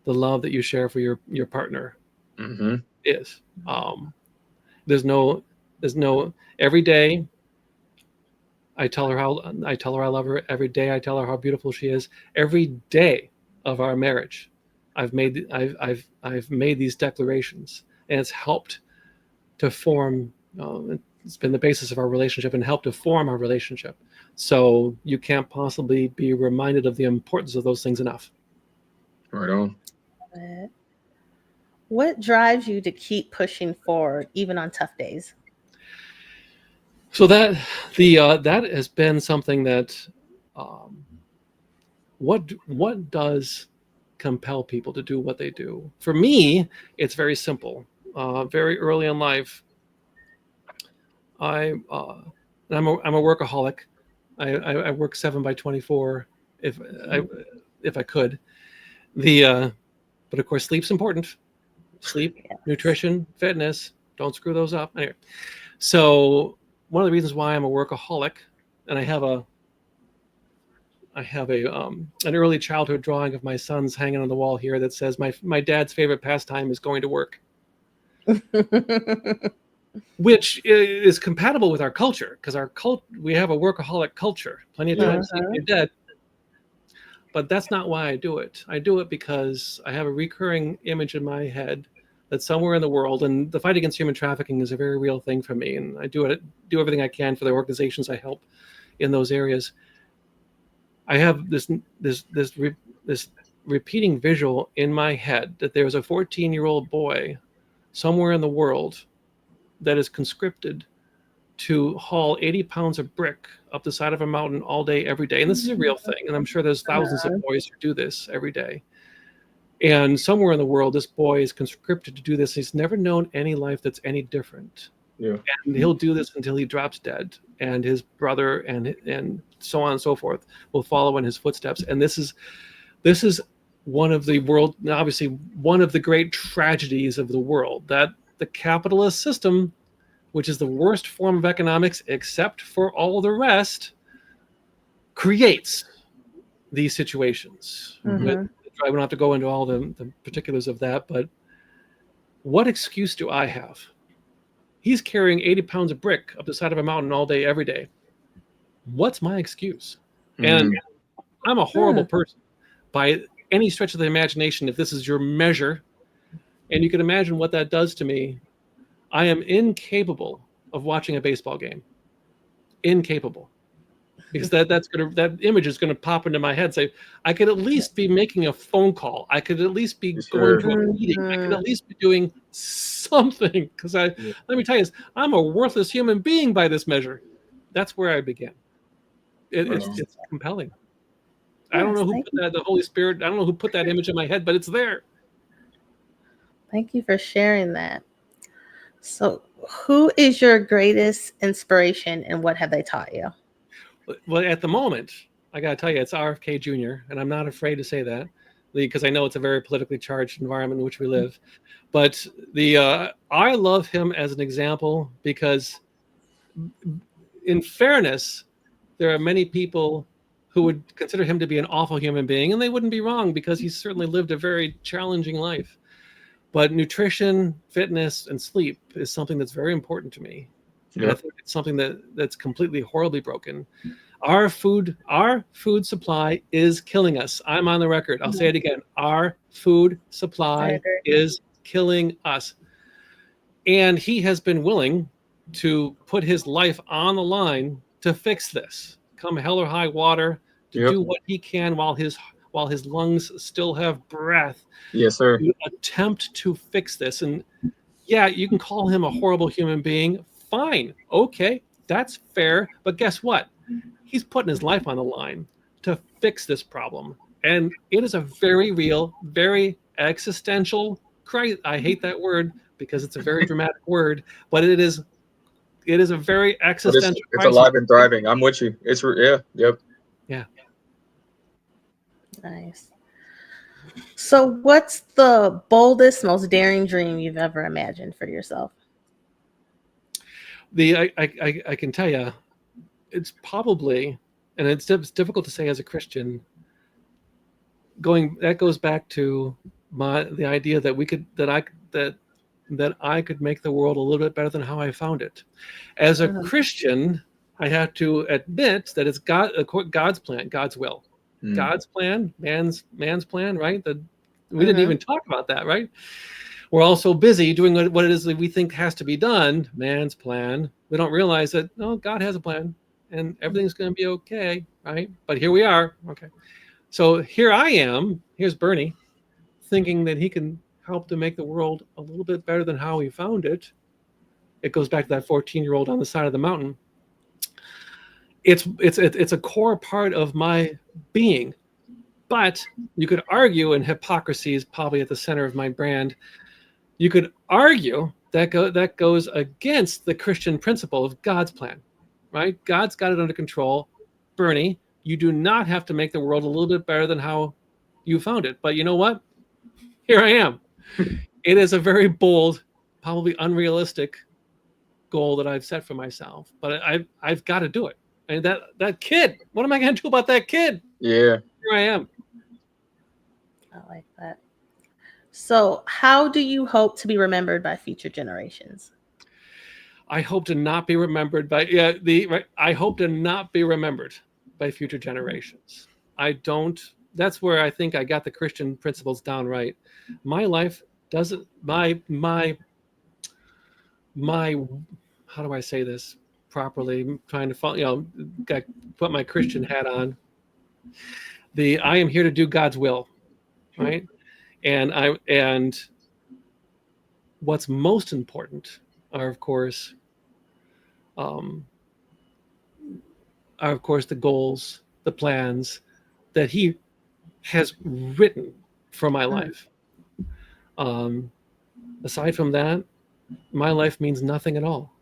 the love that you share for your partner is. There's no every day I tell her I love her every day. I tell her how beautiful she is. Every day of our marriage, I've made these declarations, and it's helped to form. It's been the basis of our relationship and helped to form our relationship. So you can't possibly be reminded of the importance of those things enough. Right on. What drives you to keep pushing forward even on tough days? So that has been something that what does compel people to do what they do? For me, it's very simple. Very early in life, I'm a workaholic. I work 7 by 24 if I could. But of course, sleep's important. Sleep, Yes. nutrition, fitness. Don't screw those up. Anyway, so one of the reasons why I'm a workaholic, and I have an early childhood drawing of my sons hanging on the wall here that says my dad's favorite pastime is going to work, which is compatible with our culture because we have a workaholic culture. Plenty of times you're dead. But that's not why I do it. I do it because I have a recurring image in my head that somewhere in the world, and the fight against human trafficking is a very real thing for me, and I do everything I can for the organizations I help in those areas. I have this repeating visual in my head that there's a 14-year-old boy somewhere in the world that is conscripted to haul 80 pounds of brick up the side of a mountain all day, every day. And this is a real thing. And I'm sure there's thousands of boys who do this every day. And somewhere in the world, this boy is conscripted to do this. He's never known any life that's any different. Yeah. And he'll do this until he drops dead. And his brother and so on and so forth will follow in his footsteps. And this is one of the obviously one of the great tragedies of the world, that the capitalist system, which is the worst form of economics except for all the rest, creates these situations. Mm-hmm. I don't have to go into all the particulars of that, but what excuse do I have? He's carrying 80 pounds of brick up the side of a mountain all day, every day. What's my excuse? And I'm a horrible person by any stretch of the imagination, if this is your measure. And you can imagine what that does to me. I am incapable of watching a baseball game. Incapable. Because that image is gonna pop into my head and say, I could at least be making a phone call. I could at least be going to a meeting. I could at least be doing something. Because let me tell you this, I'm a worthless human being by this measure. That's where I began. It's compelling. I don't know who put that, the Holy Spirit, I don't know who put that image in my head, but it's there. Thank you for sharing that. So, who is your greatest inspiration and what have they taught you? Well, at the moment, I got to tell you, it's RFK Jr., and I'm not afraid to say that because I know it's a very politically charged environment in which we live. But I love him as an example because, in fairness, there are many people who would consider him to be an awful human being, and they wouldn't be wrong because he's certainly lived a very challenging life. But nutrition, fitness, and sleep is something that's very important to me. Yep. And I think it's something that's completely horribly broken. Our food supply is killing us. I'm on the record. I'll say it again. Our food supply is killing us. And he has been willing to put his life on the line to fix this. Come hell or high water, to do what he can while his lungs still have breath. Yes, sir. To attempt to fix this. And yeah, you can call him a horrible human being. Fine. Okay, that's fair. But guess what? He's putting his life on the line to fix this problem. And it is a very real, very existential crisis. I hate that word because it's a very dramatic word, but it is a very existential crisis. It's alive and thriving. I'm with you. Yeah. Nice. So what's the boldest, most daring dream you've ever imagined for yourself? I can tell you, it's probably, and it's difficult to say as a Christian, that goes back to the idea that I could make the world a little bit better than how I found it. As a Christian, I have to admit that it's God's plan, God's will, Mm. God's plan, man's plan, right? We didn't Mhm. even talk about that, right? We're all so busy doing what it is that we think has to be done, man's plan. We don't realize that, no, God has a plan and everything's going to be okay, right? But here we are. Okay. So here I am, here's Bernie, thinking that he can help to make the world a little bit better than how he found it. It goes back to that 14-year-old on the side of the mountain. It's a core part of my being. But you could argue, and hypocrisy is probably at the center of my brand, you could argue that that goes against the Christian principle of God's plan, right? God's got it under control. Bernie, you do not have to make the world a little bit better than how you found it. But you know what? Here I am. It is a very bold, probably unrealistic goal that I've set for myself, but I've got to do it. And that kid, what am I going to do about that kid? Yeah. Here I am. I like that. So, how do you hope to be remembered by future generations? I hope to not be remembered by I hope to not be remembered by future generations. I don't. That's where I think I got the Christian principles down right. My life doesn't. My. How do I say this properly? I'm trying to follow. Put my Christian hat on. I am here to do God's will, right? And what's most important are of course the goals, the plans that he has written for my life. Aside from that, my life means nothing at all.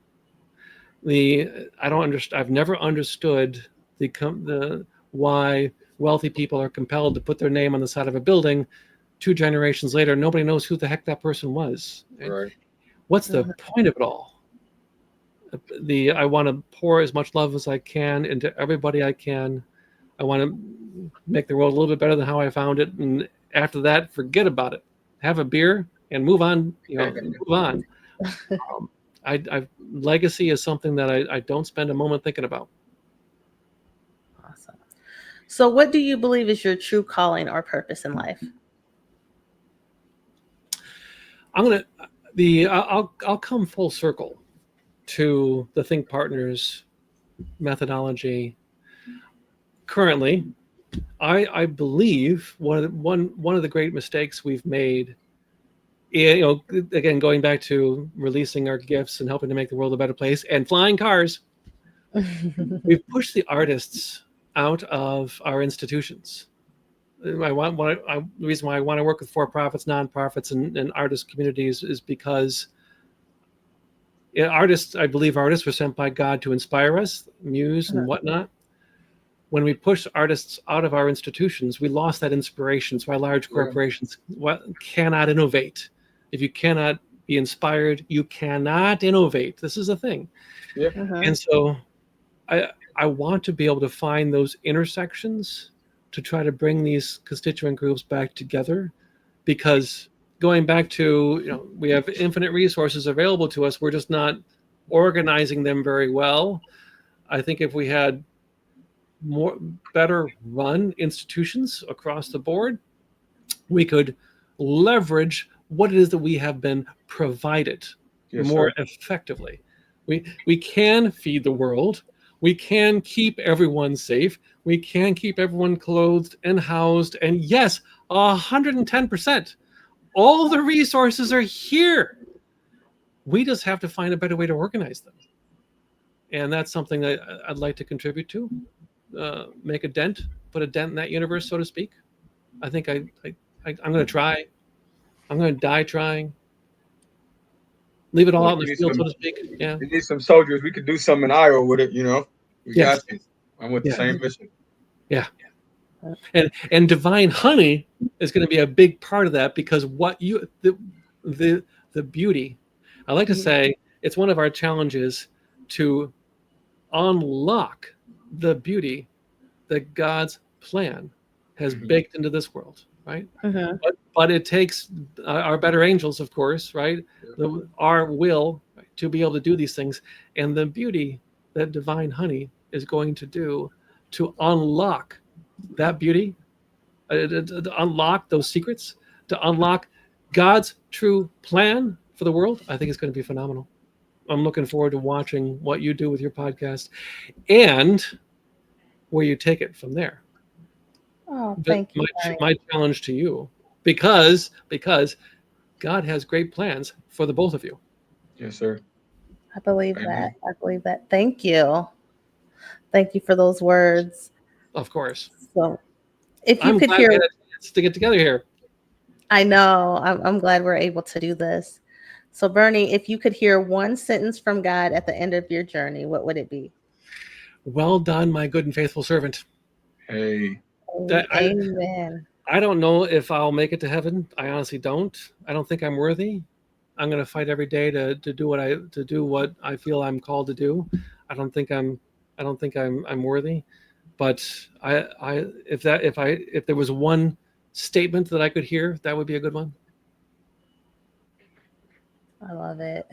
I don't understand. I've never understood the why wealthy people are compelled to put their name on the side of a building. 2 generations later, nobody knows who the heck that person was. Right. What's the point of it all? I want to pour as much love as I can into everybody I can. I want to make the world a little bit better than how I found it, and after that, forget about it. Have a beer and move on. Move on. Legacy is something that I don't spend a moment thinking about. Awesome. So, what do you believe is your true calling or purpose in life? I'll come full circle to the Think Partners methodology. Currently, I believe one of the great mistakes we've made, again going back to releasing our gifts and helping to make the world a better place and flying cars, we've pushed the artists out of our institutions. The reason why I want to work with for-profits, nonprofits, and artist communities is because I believe artists were sent by God to inspire us, muse and whatnot. When we push artists out of our institutions, we lost that inspiration. So why large corporations cannot innovate. If you cannot be inspired, you cannot innovate. This is a thing. Yeah. And so I want to be able to find those intersections to try to bring these constituent groups back together, because going back to, we have infinite resources available to us. We're just not organizing them very well. I think if we had better run institutions across the board, we could leverage what it is that we have been provided more effectively. We can feed the world. We can keep everyone safe. We can keep everyone clothed and housed. And yes, 110%. All the resources are here. We just have to find a better way to organize them. And that's something that I'd like to contribute to, make a dent, put a dent in that universe, so to speak. I think I'm going to try. I'm going to die trying. Leave it all out in the field, so to speak. Yeah. We need some soldiers. We could do something in Iowa with it, We got you. I'm with the same mission. Yeah. And Divine Honey is going to be a big part of that, because the beauty, I like to say, it's one of our challenges to unlock the beauty that God's plan has baked into this world, right? But it takes our better angels, of course, right? Our will to be able to do these things. And the beauty that Divine Honey is going to do to unlock that beauty, to unlock those secrets, to unlock God's true plan for the world, I think it's going to be phenomenal. I'm looking forward to watching what you do with your podcast and where you take it from there. Oh, But thank you, Bernie. my challenge to you, because God has great plans for the both of you. Yes, sir. I believe that. Amen. I believe that. Thank you. Thank you for those words. Of course. So, if you I'm could glad we hear, had a chance to get together here. I know, I'm glad we're able to do this. So, Bernie, if you could hear one sentence from God at the end of your journey, what would it be? Well done, my good and faithful servant. Hey, Amen. I don't know if I'll make it to heaven. I honestly don't. I don't think I'm worthy. I'm going to fight every day to do what I feel I'm called to do. I don't think I'm worthy. But if there was one statement that I could hear, that would be a good one. I love it.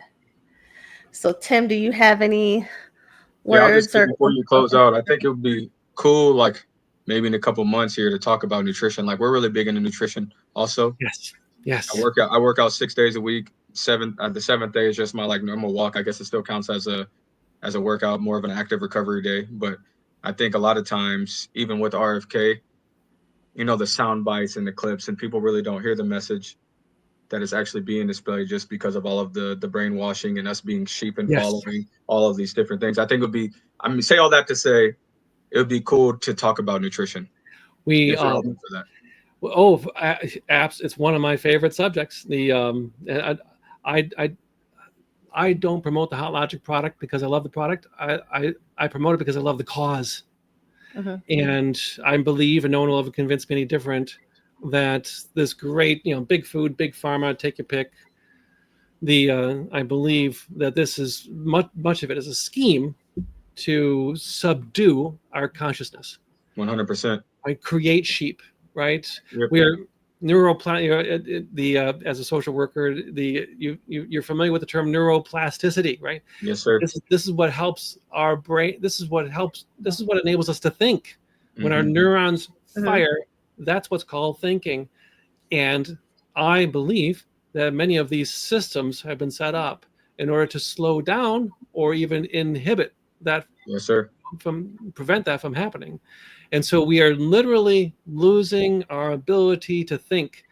So, Tim, do you have any yeah, I'll just words say or before you close out, I think it would be cool, like maybe in a couple months here to talk about nutrition. Like we're really big into nutrition also. Yes. Yes. I work out 6 days a week. The seventh day is just my like normal walk. I guess it still counts as a workout, more of an active recovery day. But I think a lot of times, even with RFK, you know, the sound bites and the clips, and people really don't hear the message that is actually being displayed just because of all of the brainwashing and us being sheep and Yes. following all of these different things. I think it would be, I mean, say all that to say, it would be cool to talk about nutrition We if you're open for that. apps. It's one of my favorite subjects. I don't promote the Hot Logic product because I love the product. I promote it because I love the cause. Mhm. And I believe, and no one will ever convince me any different, that this great, big food, big pharma, take your pick. I believe that this is much of it is a scheme to subdue our consciousness. 100%. Right? Create sheep, right? Yep. We are as a social worker, you're familiar with the term neuroplasticity, right? Yes, sir. This is what helps our brain. This is what enables us to think. When our neurons fire, that's what's called thinking. And I believe that many of these systems have been set up in order to slow down or even inhibit that, Yes, sir. prevent that from happening. And so we are literally losing our ability to think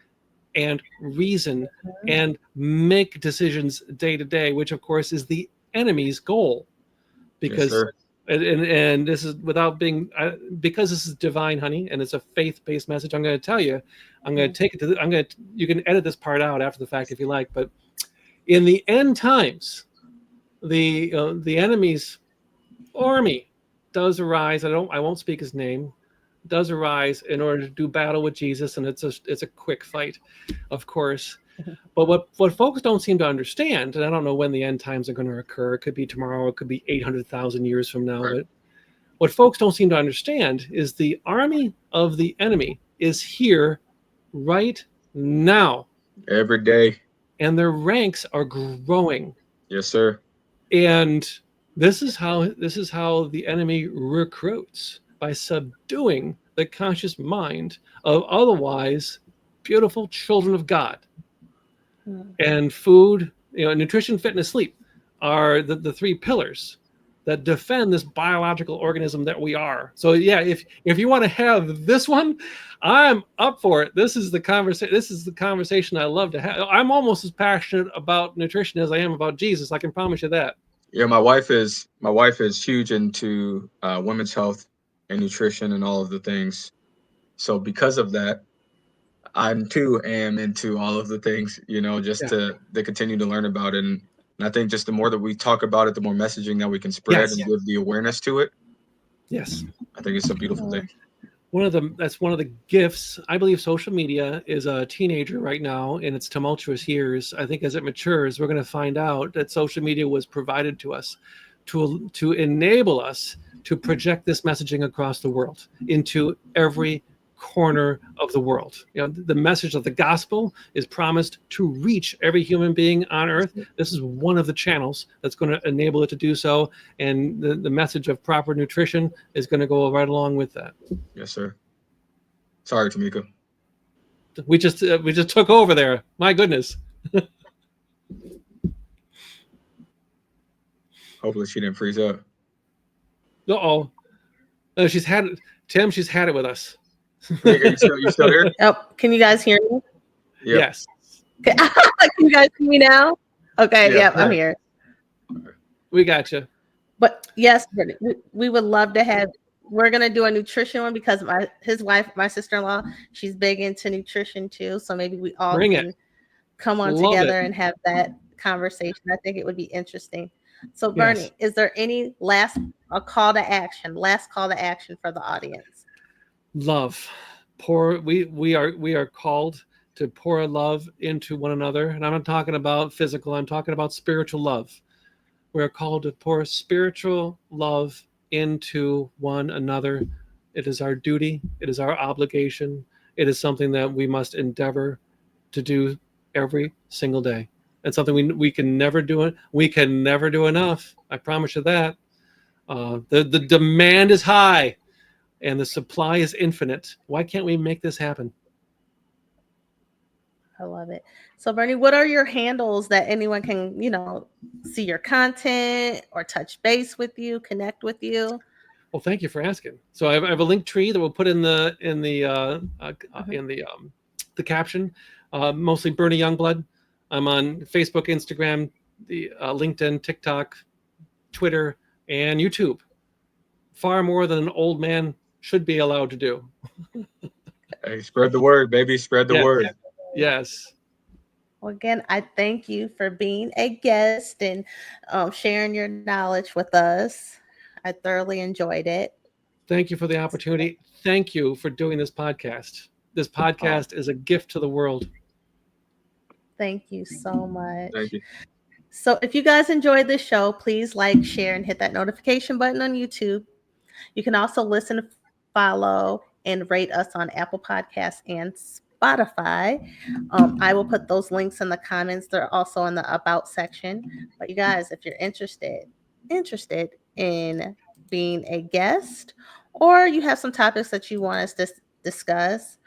and reason and make decisions day to day, which of course is the enemy's goal. Because Yes, and this is without being because this is Divine Honey and it's a faith-based message. I'm going to tell you, I'm going to take it to you can edit this part out after the fact if you like, but in the end times, the enemy's army does arise. I won't speak his name. Does arise in order to do battle with Jesus, and it's a quick fight, of course. But what folks don't seem to understand, and I don't know when the end times are going to occur. It could be tomorrow. It could be 800,000 years from now. Right. But what folks don't seem to understand is the army of the enemy is here right now, every day. and their ranks are growing. Yes, sir. And this is how the enemy recruits, by subduing the conscious mind of otherwise beautiful children of God. And food, nutrition, fitness, sleep are the three pillars that defend this biological organism that we are. So yeah, if you want to have this one, I'm up for it. This is the conversation I love to have. I'm almost as passionate about nutrition as I am about Jesus. I can promise you that. Yeah, my wife is huge into women's health and nutrition and all of the things. So because of that, I'm too am into all of the things, just to continue to learn about it. And I think just the more that we talk about it, the more messaging that we can spread and give the awareness to it. Yes. I think it's a beautiful thing. That's one of the gifts. I believe social media is a teenager right now in its tumultuous years. I think as it matures, we're going to find out that social media was provided to us to enable us to project this messaging across the world into every corner of the world. The message of the gospel is promised to reach every human being on earth. This is one of the channels that's going to enable it to do so. And the message of proper nutrition is going to go right along with that. Yes, sir. Sorry, Tamika. We just took over there. My goodness. Hopefully she didn't freeze up. Uh-oh. She's had it. Tim, she's had it with us. Tamika, you still here? Oh, can you guys hear me? Yep. Yes. Can you guys see me now? Okay, Yeah, yeah, I'm here. We got you. But yes, Brittany, we would love to have. We're gonna do a nutrition one because his wife, my sister-in-law, she's big into nutrition too. So maybe we all Bring can it. come on Love together it. and have that conversation. I think it would be interesting. So Yes. Bernie, is there any last call to action for the audience? Love. We are called to pour love into one another. And I'm not talking about physical, I'm talking about spiritual love. We are called to pour spiritual love into one another. It is our duty, it is our obligation, it is something that we must endeavor to do every single day. It's something we can never do it. We can never do enough. I promise you that. The demand is high and the supply is infinite. Why can't we make this happen? I love it. So Bernie, what are your handles that anyone can, see your content or touch base with you, connect with you? Well, thank you for asking. So I have a link tree that we'll put in the caption. Mostly Bernie Youngblood. I'm on Facebook, Instagram, the LinkedIn, TikTok, Twitter, and YouTube. Far more than an old man should be allowed to do. Hey, spread the word, baby. Spread the word. Yes. Well, again, I thank you for being a guest and sharing your knowledge with us. I thoroughly enjoyed it. Thank you for the opportunity. Thank you for doing this podcast. This podcast is a gift to the world. Thank you so much. Thank you. So if you guys enjoyed this show, please like, share, and hit that notification button on YouTube. You can also listen, follow, and rate us on Apple Podcasts and Spotify. I will put those links in the comments. They're also in the About section. But you guys, if you're interested in being a guest, or you have some topics that you want us to discuss,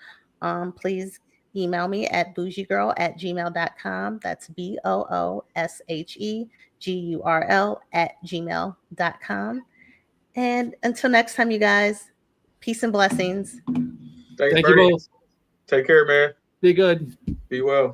please email me at bougiegirl@gmail.com. That's BOOSHEGURL@gmail.com. And until next time, you guys, peace and blessings. Thanks, Thank Bernie. you both. Take care, man. Be good. Be well.